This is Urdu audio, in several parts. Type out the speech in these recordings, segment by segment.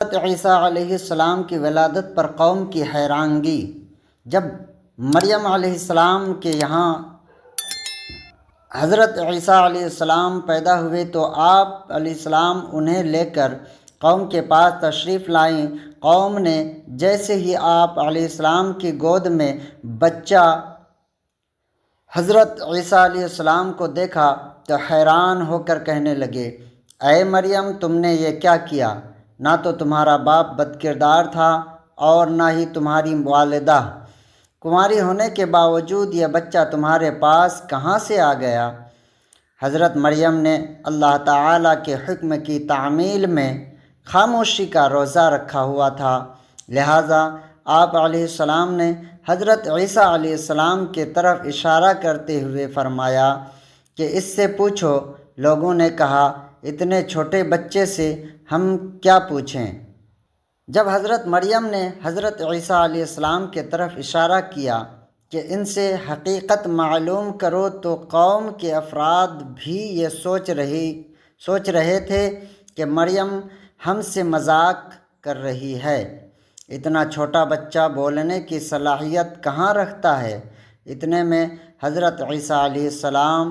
حضرت عیسیٰ علیہ السلام کی ولادت پر قوم کی حیرانگی۔ جب مریم علیہ السلام کے یہاں حضرت عیسیٰ علیہ السلام پیدا ہوئے تو آپ علیہ السلام انہیں لے کر قوم کے پاس تشریف لائیں۔ قوم نے جیسے ہی آپ علیہ السلام کی گود میں بچہ حضرت عیسیٰ علیہ السلام کو دیکھا تو حیران ہو کر کہنے لگے، اے مریم، تم نے یہ کیا کیا؟ نہ تو تمہارا باپ بد کردار تھا اور نہ ہی تمہاری والدہ۔ کنواری ہونے کے باوجود یہ بچہ تمہارے پاس کہاں سے آ گیا؟ حضرت مریم نے اللہ تعالیٰ کے حکم کی تعمیل میں خاموشی کا روزہ رکھا ہوا تھا، لہٰذا آپ علیہ السلام نے حضرت عیسیٰ علیہ السلام کی طرف اشارہ کرتے ہوئے فرمایا کہ اس سے پوچھو۔ لوگوں نے کہا، اتنے چھوٹے بچے سے ہم کیا پوچھیں؟ جب حضرت مریم نے حضرت عیسیٰ علیہ السلام کی طرف اشارہ کیا کہ ان سے حقیقت معلوم کرو تو قوم کے افراد بھی یہ سوچ رہے تھے کہ مریم ہم سے مذاق کر رہی ہے۔ اتنا چھوٹا بچہ بولنے کی صلاحیت کہاں رکھتا ہے؟ اتنے میں حضرت عیسیٰ علیہ السلام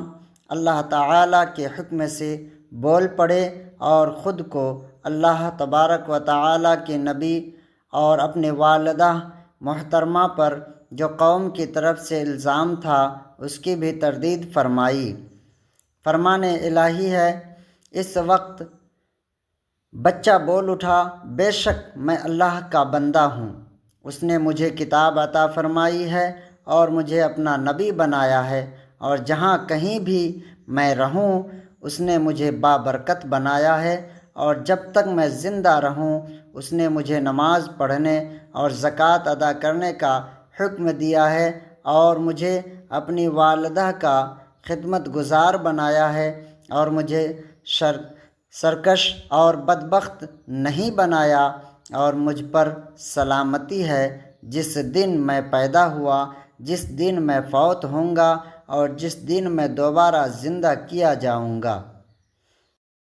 اللہ تعالیٰ کے حکم سے بول پڑے اور خود کو اللہ تبارک و تعالیٰ کے نبی اور اپنی والدہ محترمہ پر جو قوم کی طرف سے الزام تھا اس کی بھی تردید فرمائی۔ فرمان الہی ہے، اس وقت بچہ بول اٹھا، بے شک میں اللہ کا بندہ ہوں، اس نے مجھے کتاب عطا فرمائی ہے اور مجھے اپنا نبی بنایا ہے، اور جہاں کہیں بھی میں رہوں اس نے مجھے بابرکت بنایا ہے، اور جب تک میں زندہ رہوں اس نے مجھے نماز پڑھنے اور زکوٰۃ ادا کرنے کا حکم دیا ہے، اور مجھے اپنی والدہ کا خدمت گزار بنایا ہے، اور مجھے سرکش اور بدبخت نہیں بنایا، اور مجھ پر سلامتی ہے جس دن میں پیدا ہوا، جس دن میں فوت ہوں گا اور جس دن میں دوبارہ زندہ کیا جاؤں گا۔